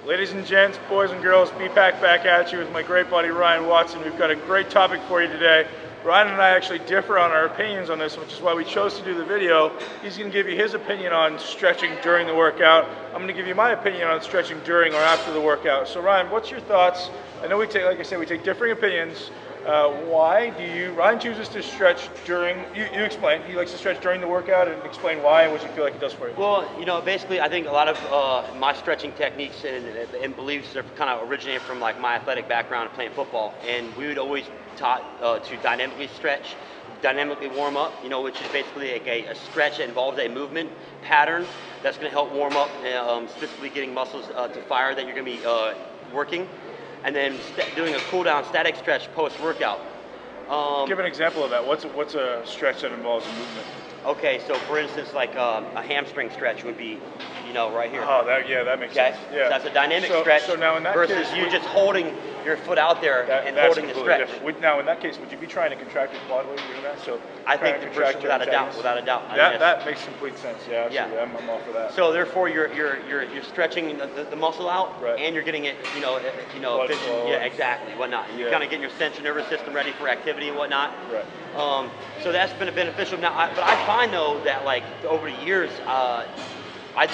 Ladies and gents, boys and girls, B-Pack back at you with my great buddy Ryan Watson. We've got a great topic for you today. Ryan and I actually differ on our opinions on this, which is why we chose to do the video. He's going to give you his opinion on stretching during the workout. I'm going to give you my opinion on stretching during or after the workout. So Ryan, what's your thoughts? I know we take, like I said, we take differing opinions. Why do you, Ryan chooses to stretch during, you explain, he likes to stretch during the workout, and explain why and what you feel like it does for you. Well, you know, basically I think a lot of my stretching techniques and beliefs are kind of originated from like my athletic background of playing football, and we would always taught to dynamically stretch, dynamically warm up, you know, which is basically like a stretch that involves a movement pattern that's going to help warm up, specifically getting muscles to fire that you're going to be working. And then doing a cool down static stretch post-workout. Give an example of that. What's a stretch that involves a movement? Okay, so for instance, like a hamstring stretch would be, you know, right here. Oh, that makes sense. Yeah. So that's a dynamic stretch. So now in that versus case, you just holding your foot out there and holding the stretch. Now in that case, would you be trying to contract your quad while you're doing that? So I think without a doubt. That makes complete sense. Yeah, absolutely. Yeah. I'm all for that. So therefore, you're stretching the muscle out, right, and you're getting it, blood flow. Yeah, exactly, whatnot. And you're kind of getting your central nervous system ready for activity and whatnot. Right. So that's been beneficial. Now, but I find though that like over the years, I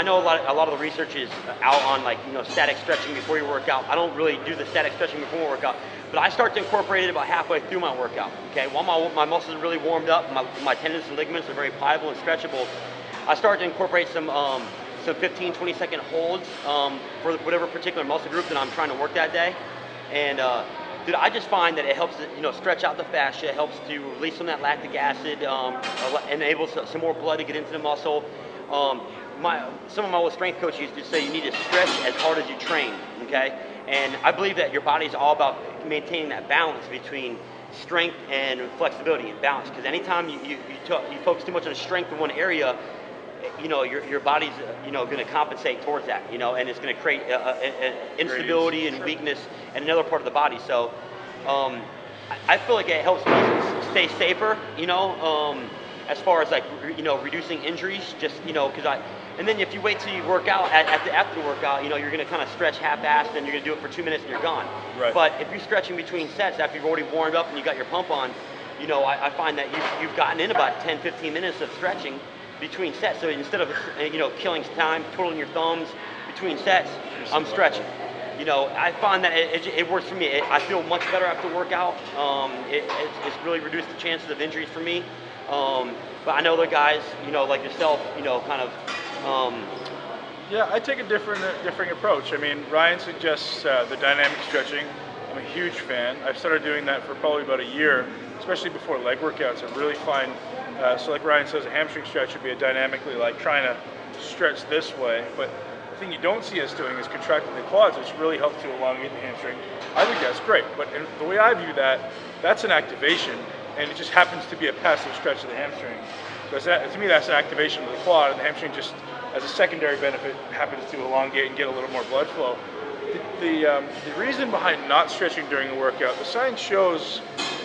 know a lot of the research is out on like static stretching before your workout. I don't really do the static stretching before my workout, but I start to incorporate it about halfway through my workout. Okay, while my muscles are really warmed up, my tendons and ligaments are very pliable and stretchable, I start to incorporate some 15-20 second holds for whatever particular muscle group that I'm trying to work that day. And dude, I just find that it helps to stretch out the fascia, it helps to release some of that lactic acid, enables some more blood to get into the muscle. Some of my old strength coaches used to say you need to stretch as hard as you train, okay? And I believe that your body is all about maintaining that balance between strength and flexibility and balance, because anytime you focus too much on strength in one area, your body's going to compensate towards that, and it's going to create instability and weakness in another part of the body. So I feel like it helps me stay safer, as far as like reducing injuries, just because and then if you wait till you work out after the workout, you're going to kind of stretch half-assed and you're going to do it for 2 minutes and you're gone. Right. But if you're stretching between sets after you've already warmed up and you got your pump on, I find that you've gotten in about 10-15 minutes of stretching between sets. So instead of killing time, twiddling your thumbs between sets, I'm stretching. I find that it works for me. I feel much better after workout. It's really reduced the chances of injuries for me. But I know other guys, like yourself, kind of. Yeah, I take a different approach. I mean, Ryan suggests the dynamic stretching. I'm a huge fan. I've started doing that for probably about a year, especially before leg workouts. I really find, so like Ryan says, a hamstring stretch would be a dynamically like trying to stretch this way, but the thing you don't see us doing is contracting the quads, which really helps to elongate the hamstring. I think that's great, but the way I view that, that's an activation, and it just happens to be a passive stretch of the hamstring. So to me, that's an activation of the quad, and the hamstring just, as a secondary benefit, happens to elongate and get a little more blood flow. The reason behind not stretching during a workout, the science shows,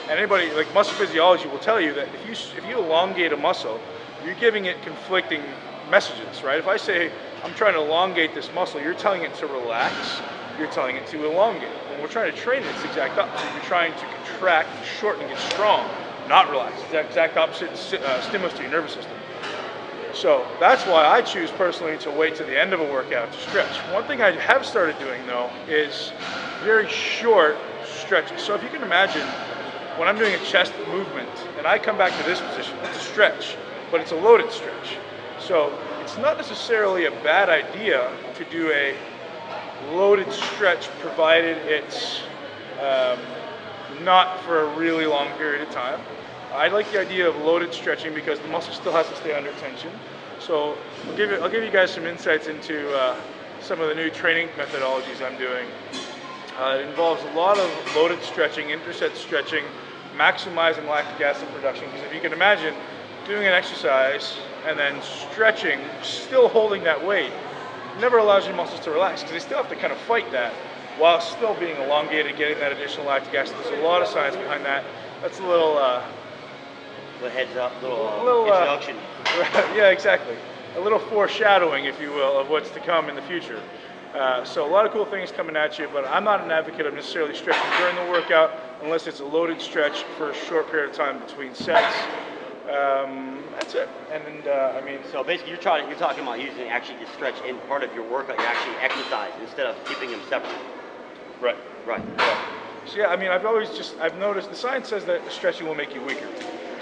and anybody, like muscle physiology will tell you that if you elongate a muscle, you're giving it conflicting messages, right? If I say, I'm trying to elongate this muscle, you're telling it to relax, you're telling it to elongate. When we're trying to train it, it's the exact opposite. You're trying to contract, shorten, and get strong, not relax. It's the exact opposite stimulus to your nervous system. So that's why I choose personally to wait to the end of a workout to stretch. One thing I have started doing though is very short stretches. So if you can imagine, when I'm doing a chest movement and I come back to this position, it's a stretch, but it's a loaded stretch. So it's not necessarily a bad idea to do a loaded stretch, provided it's not for a really long period of time. I like the idea of loaded stretching because the muscle still has to stay under tension. So I'll give you guys some insights into some of the new training methodologies I'm doing. It involves a lot of loaded stretching, interset stretching, maximizing lactic acid production. Because if you can imagine doing an exercise and then stretching, still holding that weight, never allows your muscles to relax because they still have to kind of fight that while still being elongated, getting that additional lactic acid. There's a lot of science behind that. That's a little heads up, little introduction. Yeah, exactly. A little foreshadowing, if you will, of what's to come in the future. So a lot of cool things coming at you, but I'm not an advocate of necessarily stretching during the workout unless it's a loaded stretch for a short period of time between sets. That's it. And I mean, so basically, you're talking about using actually the stretch in part of your workout. You actually exercise instead of keeping them separate. Right. Right. Yeah. So yeah, I mean, I've noticed the science says that stretching will make you weaker.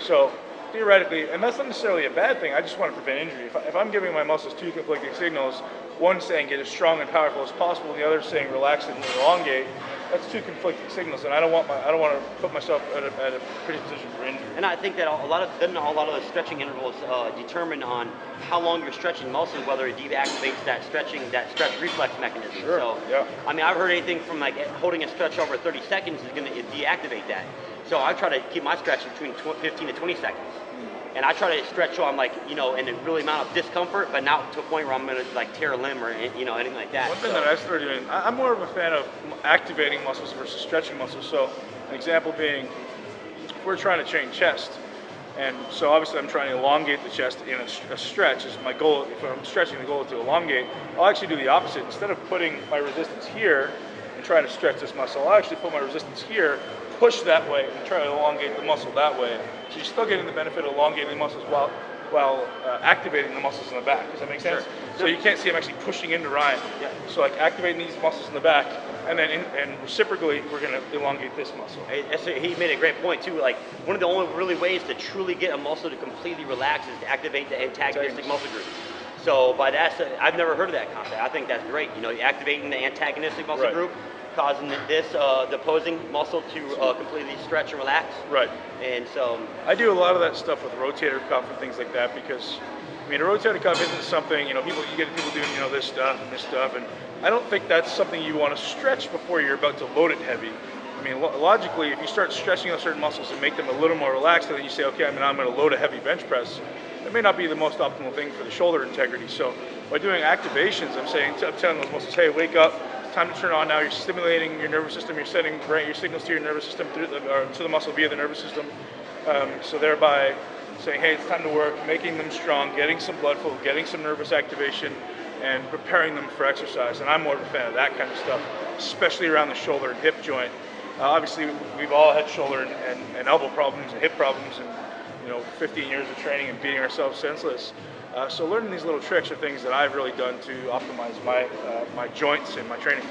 So theoretically, and that's not necessarily a bad thing. I just want to prevent injury. If I'm giving my muscles two conflicting signals, one saying get as strong and powerful as possible, and the other saying relax and elongate, that's two conflicting signals, and I don't want to put myself at a predisposition for injury. And I think that a lot of the stretching intervals determine on how long you're stretching muscles, whether it deactivates that stretch reflex mechanism. Sure. So, yeah. I mean, I've heard anything from like holding a stretch over 30 seconds is going to deactivate that. So I try to keep my stretch between 15 to 20 seconds. And I try to stretch so I'm like, in a really amount of discomfort, but not to a point where I'm going to like tear a limb or anything like that. One thing that I started doing, I'm more of a fan of activating muscles versus stretching muscles. So an example being, if we're trying to train chest, and so obviously I'm trying to elongate the chest in a stretch is my goal. If I'm stretching, the goal is to elongate. I'll actually do the opposite. Instead of putting my resistance here and trying to stretch this muscle, I'll actually put my resistance here, push that way, and try to elongate the muscle that way. So you're still getting the benefit of elongating the muscles while activating the muscles in the back. Does that make sense? Sure. So you can't see I'm actually pushing into Ryan. Yeah. So like activating these muscles in the back, and then and reciprocally we're going to elongate this muscle. He made a great point too. Like one of the only really ways to truly get a muscle to completely relax is to activate the antagonistic muscle group. So by that, I've never heard of that concept. I think that's great. Activating the antagonistic muscle group, causing the opposing muscle to completely stretch and relax. Right. And so I do a lot of that stuff with rotator cuff and things like that because, I mean, a rotator cuff isn't something, you get people doing, this stuff and this stuff, and I don't think that's something you want to stretch before you're about to load it heavy. I mean, logically, if you start stretching those certain muscles and make them a little more relaxed, and then you say, okay, I'm going to load a heavy bench press, it may not be the most optimal thing for the shoulder integrity. So by doing activations, I'm telling those muscles, hey, wake up. Time to turn on now. You're stimulating your nervous system. You're sending your signals to your nervous system to the muscle via the nervous system. So thereby saying, hey, it's time to work, making them strong, getting some blood flow, getting some nervous activation, and preparing them for exercise. And I'm more of a fan of that kind of stuff, especially around the shoulder and hip joint. Obviously, we've all had shoulder and elbow problems and hip problems, and 15 years of training and beating ourselves senseless. So learning these little tricks are things that I've really done to optimize my joints and my training.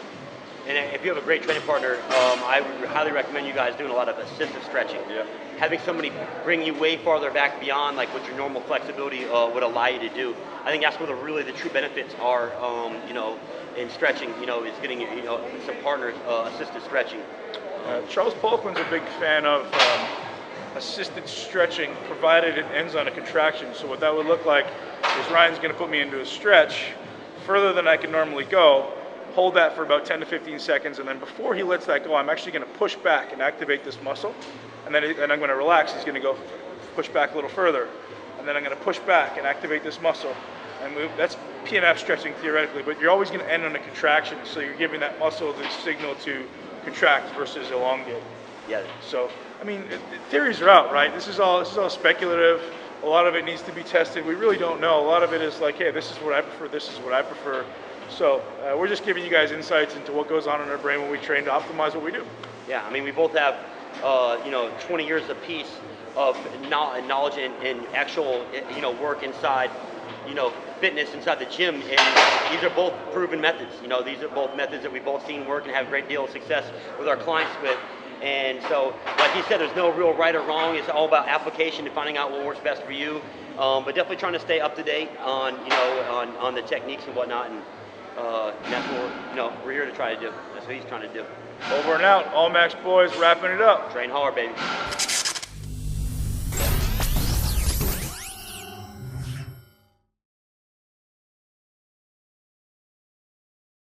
And if you have a great training partner, I would highly recommend you guys doing a lot of assistive stretching. Yeah. Having somebody bring you way farther back beyond like what your normal flexibility would allow you to do. I think that's where the true benefits are. In stretching, is getting some partners assisted stretching. Charles Polkman's a big fan of assisted stretching, provided it ends on a contraction. So what that would look like is Ryan's going to put me into a stretch further than I can normally go, hold that for about 10 to 15 seconds, and then before he lets that go, I'm actually going to push back and activate this muscle, and then I'm going to relax. He's going to go push back a little further, and then I'm going to push back and activate this muscle and move. That's PNF stretching theoretically, but you're always going to end on a contraction, so you're giving that muscle the signal to contract versus elongate. Yeah. So, I mean, theories are out, right? This is all speculative. A lot of it needs to be tested. We really don't know. A lot of it is like, hey, this is what I prefer, this is what I prefer. So we're just giving you guys insights into what goes on in our brain when we train to optimize what we do. Yeah, I mean, we both have, 20 years apiece of knowledge and actual, work inside, fitness inside the gym. And these are both proven methods. These are both methods that we've both seen work and have a great deal of success with our clients with. And so, like you said, there's no real right or wrong. It's all about application and finding out what works best for you. But definitely trying to stay up to date on, on the techniques and whatnot. And that's what we're here to try to do. That's what he's trying to do. Over and out. All Max boys wrapping it up. Train hard, baby.